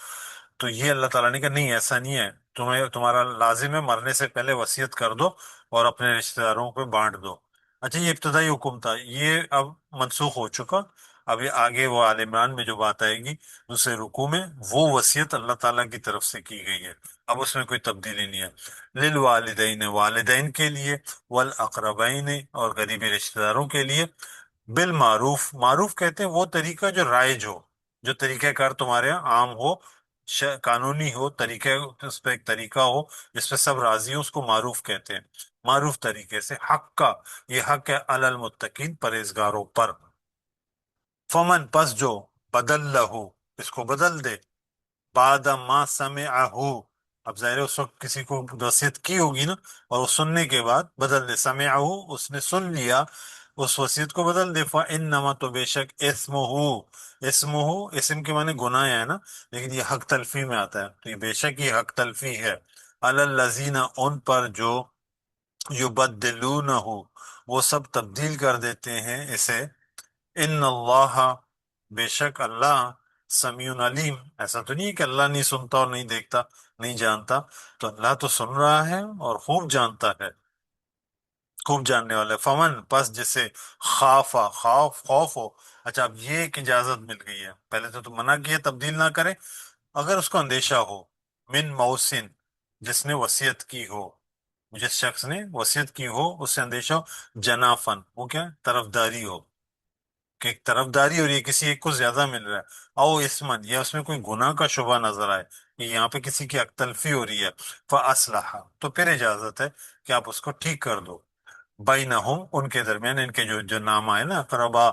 Speaker 1: تو یہ اللہ تعالیٰ نے کہا نہیں، ایسا نہیں ہے، تمہیں، تمہارا لازم ہے مرنے سے پہلے وصیت کر دو اور اپنے رشتہ داروں کو بانٹ دو. اچھا، یہ ابتدائی حکم تھا، یہ اب منسوخ ہو چکا. اب یہ آگے وہ آل عمران میں جو بات آئے گی دوسرے رکوع میں، وہ وصیت اللہ تعالیٰ کی طرف سے کی گئی ہے، اب اس میں کوئی تبدیلی نہیں ہے. للوالدین، والدین کے لیے، والاقربین، اور قریبی رشتہ داروں کے لیے، بالمعروف، معروف کہتے ہیں وہ طریقہ جو رائج ہو، جو طریقہ کار تمہارے یہاں عام ہو، قانونی ہو، طریقہ، اس پہ ایک طریقہ ہو جس پہ سب راضی ہوں، اس کو معروف کہتے ہیں. معروف طریقے سے، حق کا، یہ حق ہے، علی المتقین، پرہیزگاروں پر. فمن، پس جو، بدل لہو، اس کو بدل دے، بعد ما سمعہ، اب ظاہر ہے اس وقت کسی کو وصیت کی ہوگی نا، اور وہ سننے کے بعد بدل دے، سمعہ، اس نے سن لیا، اس وصیت کو بدل دے، فإنما، تو بے شک، اسمہ، اسم کے معنی گناہ ہے نا، لیکن یہ حق تلفی میں آتا ہے، تو یہ بے شک یہ حق تلفی ہے، علی الذین، ان پر جو، یبدلونہ، وہ سب تبدیل کر دیتے ہیں اسے، ان اللہ، بے شک اللہ، سمیع علیم، ایسا تو نہیں ہے کہ اللہ نہیں سنتا اور نہیں دیکھتا، نہیں جانتا، تو اللہ تو سن رہا ہے اور خوب جانتا ہے، خوب جاننے والا ہے. فمن، پس جسے، خافا، خوف ہو. اچھا، اب یہ ایک اجازت مل گئی ہے، پہلے تو منع کیا تبدیل نہ کرے. اگر اس کو اندیشہ ہو، من موسن، جس نے وصیت کی ہو، جس شخص نے وصیت کی ہو اس سے اندیشہ ہو، جنافن، وہ کیا؟ طرفداری ہو، کہ ایک طرفداری ہو رہی ہے، کسی ایک کو زیادہ مل رہا ہے، او اسمن، یا اس میں کوئی گناہ کا شبہ نظر آئے کہ یہاں پہ کسی کی حق تلفی ہو رہی ہے، فاصلح، تو پھر اجازت ہے کہ آپ اس کو ٹھیک کر دو، بینہم، ان کے درمیان، ان کے جو نام آئے نا، اقربا،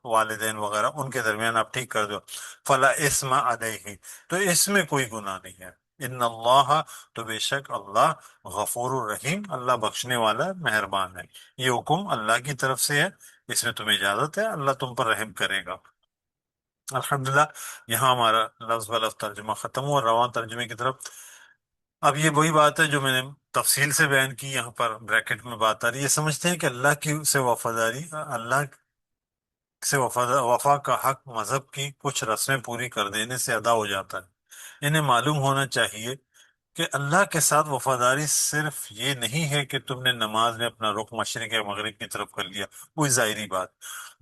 Speaker 1: والدین وغیرہ، ان کے درمیان آپ ٹھیک کر دو. فلا اسم علیہ، تو اس میں کوئی گناہ نہیں ہے. ان اللہ، تو بے شک اللہ، غفور الرحیم، اللہ بخشنے والا مہربان ہے۔ یہ حکم اللہ کی طرف سے ہے، اس میں تمہیں اجازت ہے، اللہ تم پر رحم کرے گا۔ الحمدللہ، یہاں ہمارا لفظ بلفظ ترجمہ ختم ہوا، رواں ترجمے کی طرف۔ اب یہ وہی بات ہے جو میں نے تفصیل سے بیان کی، یہاں پر بریکٹ میں بات آ رہی ہے۔ یہ سمجھتے ہیں کہ اللہ کی سے وفاداری، اللہ سے وفا کا حق مذہب کی کچھ رسمیں پوری کر دینے سے ادا ہو جاتا ہے۔ انہیں معلوم ہونا چاہیے کہ اللہ کے ساتھ وفاداری صرف یہ نہیں ہے کہ تم نے نماز میں اپنا رخ مشرق یا مغرب کی طرف کر لیا، کوئی ظاہری بات،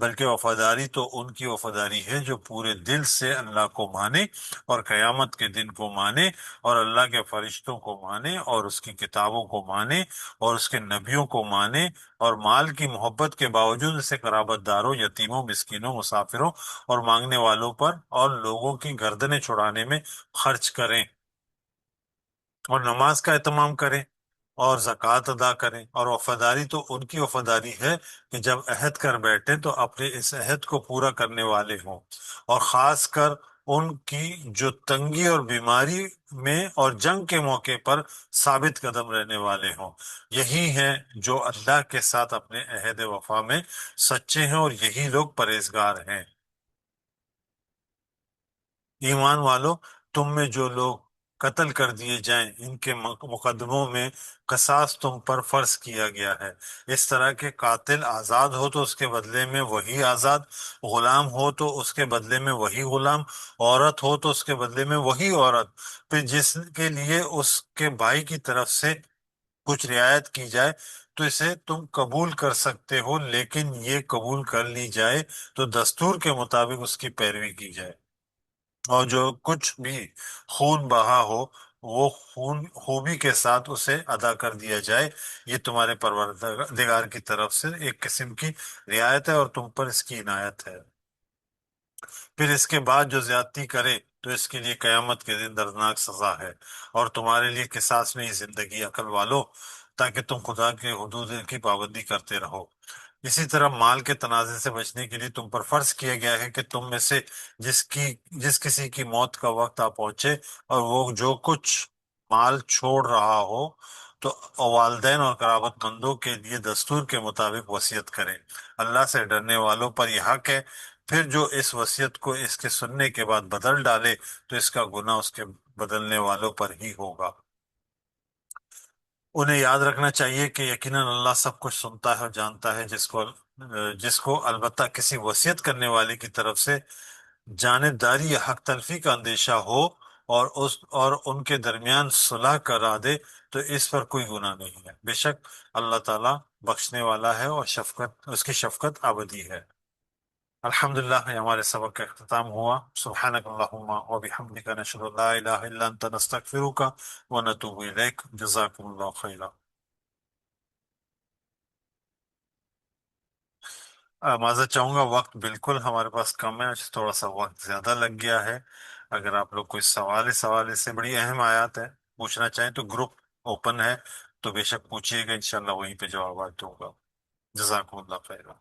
Speaker 1: بلکہ وفاداری تو ان کی وفاداری ہے جو پورے دل سے اللہ کو مانے اور قیامت کے دن کو مانے اور اللہ کے فرشتوں کو مانے اور اس کی کتابوں کو مانے اور اس کے نبیوں کو مانے، اور مال کی محبت کے باوجود اسے قرابت داروں، یتیموں، مسکینوں، مسافروں اور مانگنے والوں پر اور لوگوں کی گردنیں چھڑانے میں خرچ کریں، اور نماز کا اہتمام کریں اور زکوٰۃ ادا کریں۔ اور وفاداری تو ان کی وفاداری ہے کہ جب عہد کر بیٹھیں تو اپنے اس عہد کو پورا کرنے والے ہوں، اور خاص کر ان کی جو تنگی اور بیماری میں اور جنگ کے موقع پر ثابت قدم رہنے والے ہوں۔ یہی ہیں جو اللہ کے ساتھ اپنے عہد وفا میں سچے ہیں، اور یہی لوگ پرہیزگار ہیں۔ ایمان والو، تم میں جو لوگ قتل کر دیے جائیں ان کے مقدموں میں قصاص تم پر فرض کیا گیا ہے۔ اس طرح کے قاتل آزاد ہو تو اس کے بدلے میں وہی آزاد، غلام ہو تو اس کے بدلے میں وہی غلام، عورت ہو تو اس کے بدلے میں وہی عورت، پھر جس کے لیے اس کے بھائی کی طرف سے کچھ رعایت کی جائے تو اسے تم قبول کر سکتے ہو، لیکن یہ قبول کر لی جائے تو دستور کے مطابق اس کی پیروی کی جائے، اور جو کچھ بھی خون بہا ہو وہ خون خوبی کے ساتھ اسے ادا کر دیا جائے۔ یہ تمہارے پروردگار کی طرف سے ایک قسم کی رعایت ہے اور تم پر اس کی عنایت ہے۔ پھر اس کے بعد جو زیادتی کرے تو اس کے لیے قیامت کے دن دردناک سزا ہے، اور تمہارے لیے قصاص میں ہی زندگی، عقل والو، تاکہ تم خدا کے حدود کی پابندی کرتے رہو۔ اسی طرح مال کے تنازع سے بچنے کے لیے تم پر فرض کیا گیا ہے کہ تم میں سے جس کسی کی موت کا وقت آ پہنچے اور وہ جو کچھ مال چھوڑ رہا ہو تو والدین اور قرابت مندوں کے لیے دستور کے مطابق وصیت کرے۔ اللہ سے ڈرنے والوں پر یہ حق ہے، پھر جو اس وصیت کو اس کے سننے کے بعد بدل ڈالے تو اس کا گناہ اس کے بدلنے والوں پر ہی ہوگا۔ انہیں یاد رکھنا چاہیے کہ یقیناً اللہ سب کچھ سنتا ہے اور جانتا ہے، جس کو البتہ کسی وصیت کرنے والے کی طرف سے جانبداری یا حق تلفی کا اندیشہ ہو اور ان کے درمیان صلح کرا دے تو اس پر کوئی گناہ نہیں ہے۔ بے شک اللہ تعالیٰ بخشنے والا ہے اور اس کی شفقت ابدی ہے۔ الحمدللہ، یہ ہمارے سبق کا اختتام ہوا۔ سبحانک اللہم و بحمدک، نشہد ان لا الہ الا انت، نستغفرک و نتوب الیک۔ جزاکم اللہ خیرا۔ معذرت چاہوں گا، وقت بالکل ہمارے پاس کم ہے، آج تھوڑا سا وقت زیادہ لگ گیا ہے۔ اگر آپ لوگ کوئی سوال، اس حوالے سے بڑی اہم آیات ہے، پوچھنا چاہیں تو گروپ اوپن ہے، تو بے شک پوچھیے گا، انشاءاللہ وہیں پہ جوابات دوں گا۔ جزاکم اللہ خیرا۔